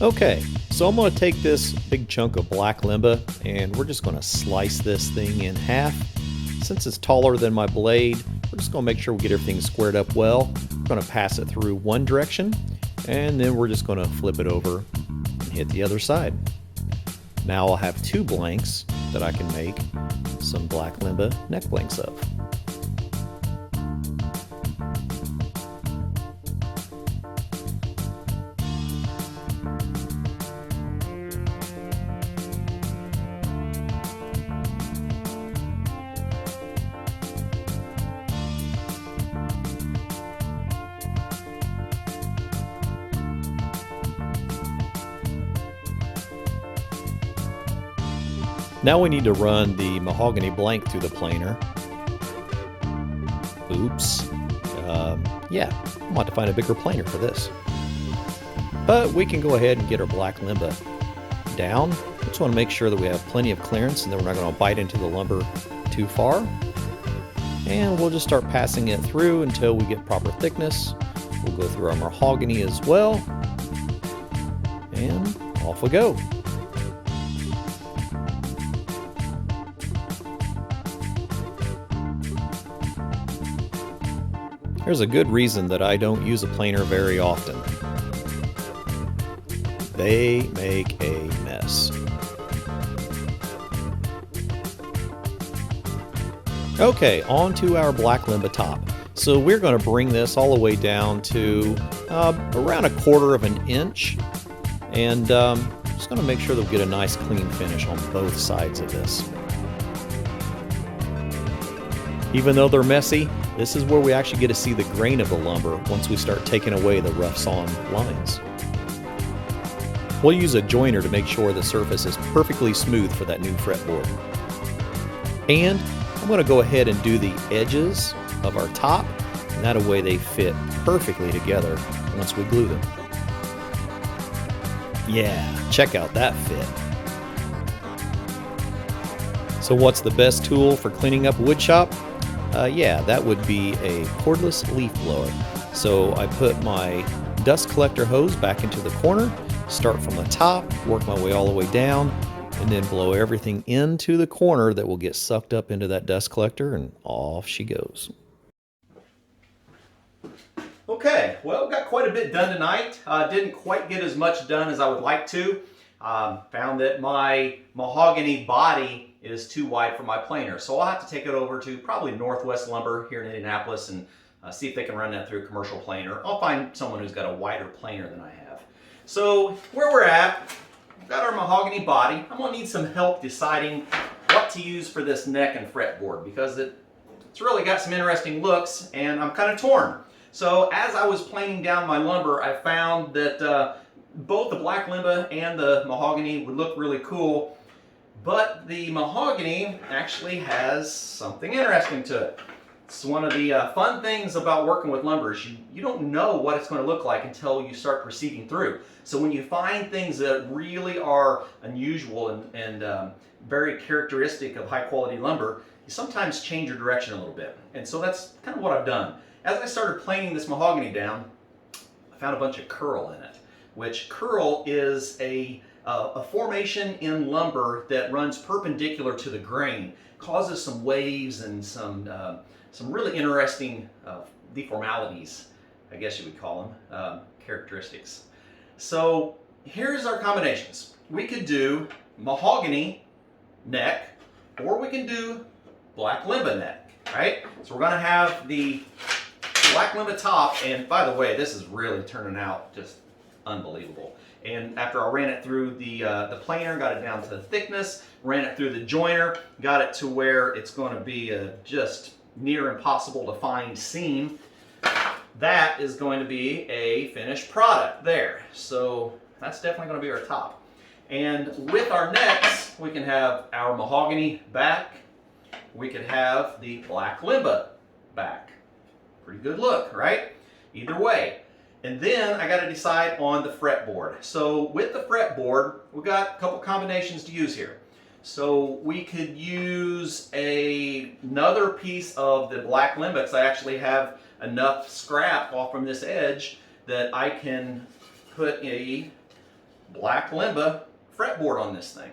Okay, so I'm going to take this big chunk of black limba and we're just going to slice this thing in half. Since it's taller than my blade, we're just going to make sure we get everything squared up well. We're going to pass it through one direction and then we're just going to flip it over and hit the other side. Now I'll have two blanks that I can make some black limba neck blanks of. Now we need to run the mahogany blank through the planer. Oops. Yeah, I'm going to have to find a bigger planer for this. But we can go ahead and get our black limba down. Just want to make sure that we have plenty of clearance and then we're not going to bite into the lumber too far. And we'll just start passing it through until we get proper thickness. We'll go through our mahogany as well. And off we go. There's a good reason that I don't use a planer very often. They make a mess. Okay, on to our black limba top. So we're going to bring this all the way down to around 1/4 of an inch. And just going to make sure that we get a nice clean finish on both sides of this. Even though they're messy, this is where we actually get to see the grain of the lumber once we start taking away the rough sawn lines. We'll use a joiner to make sure the surface is perfectly smooth for that new fretboard. And I'm going to go ahead and do the edges of our top, and that way they fit perfectly together once we glue them. Yeah, check out that fit. So what's the best tool for cleaning up a wood shop? Yeah, that would be a cordless leaf blower. So I put my dust collector hose back into the corner, start from the top, work my way all the way down, and then blow everything into the corner that will get sucked up into that dust collector, and off she goes. Okay, well, got quite a bit done tonight. Didn't quite get as much done as I would like to. Found that my mahogany body is too wide for my planer, so I'll have to take it over to probably Northwest Lumber here in Indianapolis and see if they can run that through a commercial planer. I'll find someone who's got a wider planer than I have. So where we're at, we've got our mahogany body. I'm going to need some help deciding what to use for this neck and fretboard because it's really got some interesting looks and I'm kind of torn. So as I was planing down my lumber, I found that both the black limba and the mahogany would look really cool, but the mahogany actually has something interesting to it. It's one of the fun things about working with lumber is you don't know what it's going to look like until you start proceeding through. So when you find things that really are unusual and very characteristic of high quality lumber, you sometimes change your direction a little bit. And so that's kind of what I've done. As I started planing this mahogany down, I found a bunch of curl in it, which curl is a formation in lumber that runs perpendicular to the grain, causes some waves and some really interesting deformalities, I guess you would call them, characteristics. So here's our combinations. We could do mahogany neck, or we can do black limba neck, right? So we're going to have the black limba top, and by the way, this is really turning out just unbelievable. And after I ran it through the planer, got it down to the thickness, ran it through the joiner, got it to where it's going to be a just near impossible to find seam, that is going to be a finished product there. So that's definitely going to be our top. And with our necks, we can have our mahogany back, we could have the black limba back. Pretty good look, right? Either way. And then I got to decide on the fretboard. So with the fretboard, we've got a couple combinations to use here. So we could use another piece of the black limba, because I actually have enough scrap off from this edge that I can put a black Limba fretboard on this thing.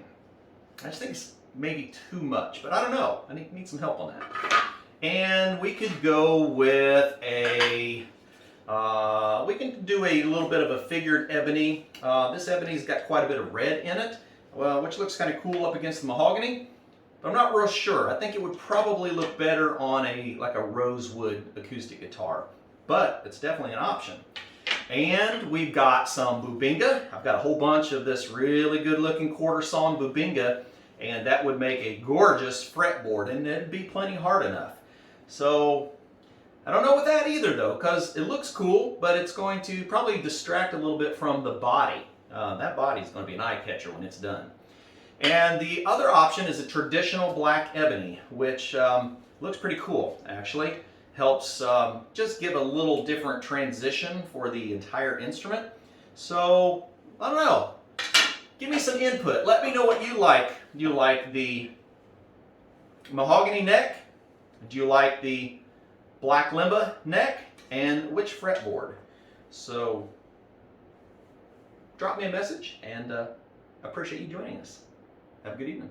I just think it's maybe too much, but I don't know. I need some help on that. And we could go with a, we can do a little bit of a figured ebony. This ebony's got quite a bit of red in it, which looks kind of cool up against the mahogany. But I'm not real sure. I think it would probably look better on like a rosewood acoustic guitar. But it's definitely an option. And we've got some Bubinga. I've got a whole bunch of this really good looking quarter sawn Bubinga, and that would make a gorgeous fretboard, and it'd be plenty hard enough. So I don't know with that either though, because it looks cool, but it's going to probably distract a little bit from the body. That body is going to be an eye catcher when it's done. And the other option is a traditional black ebony, which looks pretty cool actually. Helps just give a little different transition for the entire instrument. So, I don't know. Give me some input. Let me know what you like. Do you like the mahogany neck? Do you like the black Limba neck? And which fretboard? So, drop me a message, and I appreciate you joining us. Have a good evening.